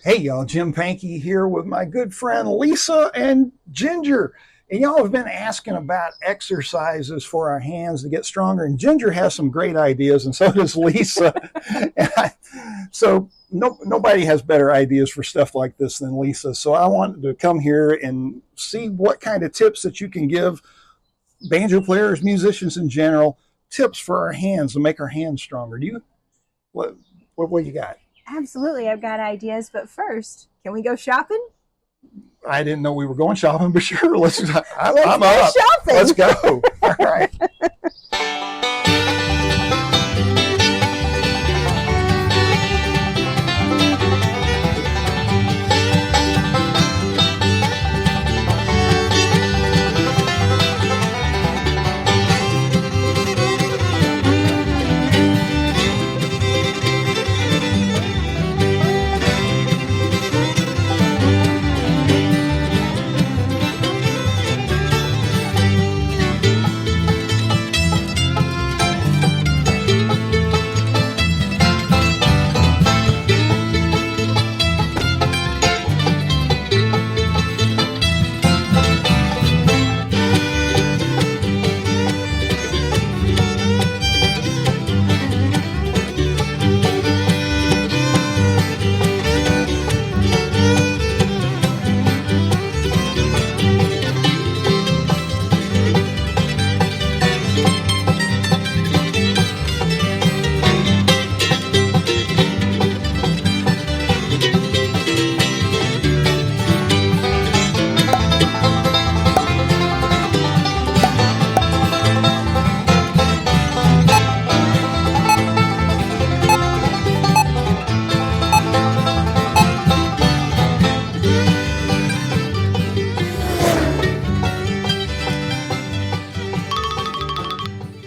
Hey y'all, Jim Pankey here with my good friend Lisa and Ginger. And y'all have been asking about exercises for our hands to get stronger. And Ginger has some great ideas, and so does Lisa. Nobody has better ideas for stuff like this than Lisa. So I wanted to come here and see what kind of tips that you can give banjo players, musicians in general, tips for our hands to make our hands stronger. Do you? What you got? Absolutely, I've got ideas, but first, can we go shopping? I didn't know we were going shopping, but sure, I'm go up. shopping. Let's go. All right.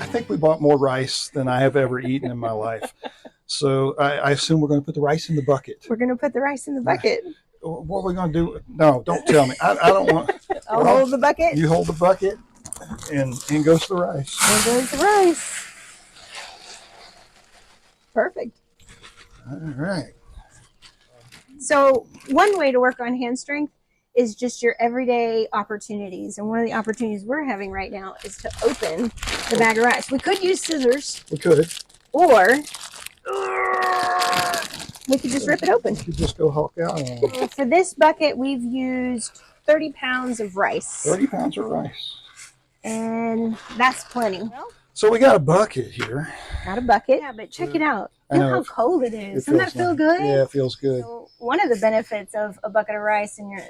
I think we bought more rice than I have ever eaten in my life. So I assume we're going to put the rice in the bucket. We're going to put the rice in the bucket. What are we going to do? No, don't tell me. I don't want. I'll hold the bucket. You hold the bucket, and goes the rice. There goes the rice. Perfect. All right. So one way to work on hand strength is just your everyday opportunities. And one of the opportunities we're having right now is to open the bag of rice. We could use scissors. We could. Or we could just rip it open. We could just go hulk out on it. For this bucket, we've used 30 pounds of rice. 30 pounds of rice. And that's plenty. So we got a bucket here. Got a bucket. Yeah, but check it out. Look how cold it is. Doesn't that feel good? Yeah, it feels good. So one of the benefits of a bucket of rice and your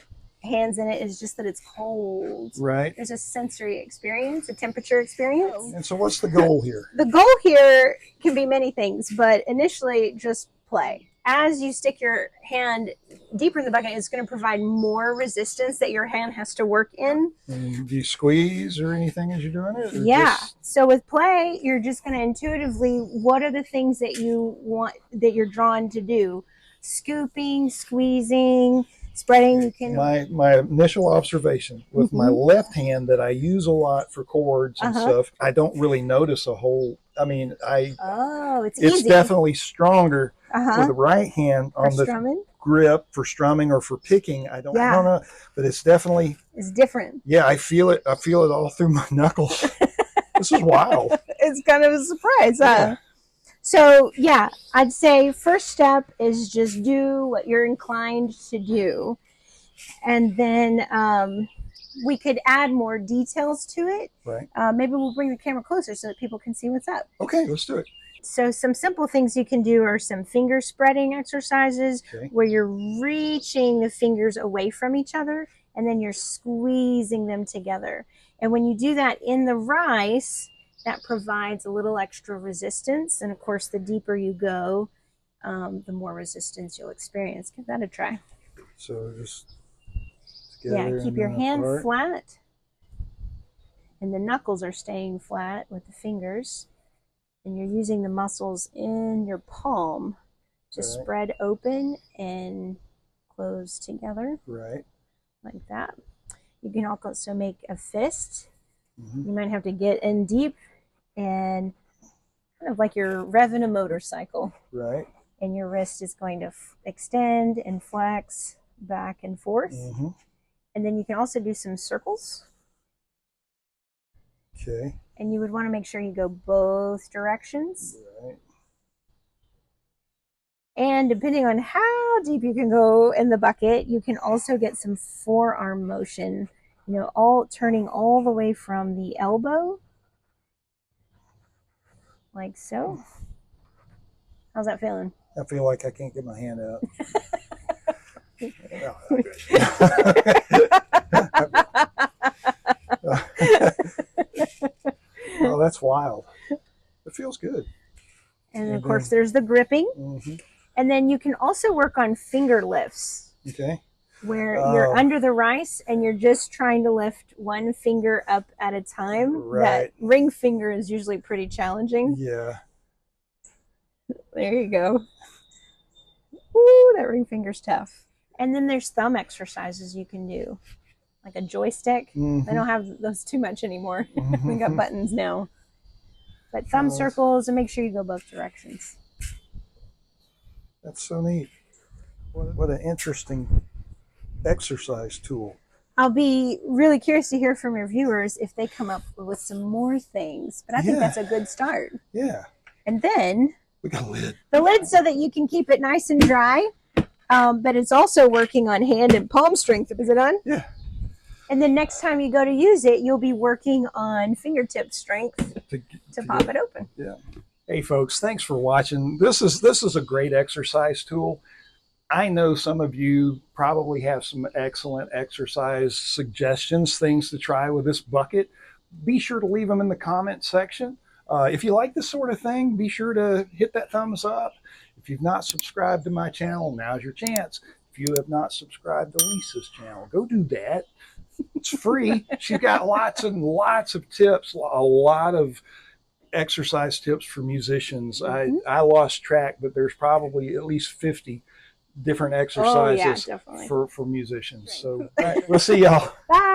hands in it is just that it's cold. Right. There's a sensory experience, a temperature experience. And so what's the goal here? The goal here can be many things, but initially just play. As you stick your hand deeper in the bucket, it's going to provide more resistance that your hand has to work in. And do you squeeze or anything as you're doing it? Yeah. So with play, you're just going to intuitively, what are the things that you want, that you're drawn to do? Scooping, squeezing, spreading. You can. My initial observation with my left hand that I use a lot for chords and stuff, I don't really notice a whole. I mean, it's easy. Definitely stronger with the right hand on the strumming? Grip for strumming or for picking. I don't know, but it's definitely different. Yeah, I feel it. I feel it all through my knuckles. This is wild. It's kind of a surprise, huh? So yeah, I'd say first step is just do what you're inclined to do, and then we could add more details to it. Right. Maybe we'll bring the camera closer so that people can see what's up. Okay, let's do it. So some simple things you can do are some finger spreading exercises where you're reaching the fingers away from each other and then you're squeezing them together. And when you do that in the rice, that provides a little extra resistance. And of course, the deeper you go, the more resistance you'll experience. Give that a try. So just keep your hand flat. And the knuckles are staying flat with the fingers. And you're using the muscles in your palm to spread open and close together. Right. Like that. You can also make a fist. You might have to get in deep and kind of like you're revving a motorcycle. Right. and your wrist is going to extend and flex back and forth. And then you can also do some circles. Okay. And you would want to make sure you go both directions. Right. And depending on how deep you can go in the bucket, you can also get some forearm motion, you know, all turning all the way from the elbow, like so. How's that feeling? I feel like I can't get my hand out. Oh, that's wild. It feels good. And of course, there's the gripping. And then you can also work on finger lifts. Okay. Where you're under the rice and you're just trying to lift one finger up at a time. Right. That ring finger is usually pretty challenging. Yeah. There you go. Woo, that ring finger's tough. And then there's thumb exercises you can do, like a joystick. They don't have those too much anymore. We got buttons now. But thumb circles, and make sure you go both directions. That's so neat. What an interesting exercise tool. I'll be really curious to hear from your viewers if they come up with some more things. But I think that's a good start. Yeah. And then we got a lid. The lid so that you can keep it nice and dry. But it's also working on hand and palm strength. Is it on? Yeah. And then next time you go to use it, you'll be working on fingertip strength to pop it open. Yeah. Hey folks, thanks for watching. This is a great exercise tool. I know some of you probably have some excellent exercise suggestions, things to try with this bucket. Be sure to leave them in the comment section. If you like this sort of thing, be sure to hit that thumbs up. If you've not subscribed to my channel, now's your chance. If you have not subscribed to Lisa's channel, go do that. It's free. She's got lots and lots of tips, a lot of exercise tips for musicians. I lost track, but there's probably at least 50 different exercises for musicians. So we'll see y'all. Bye.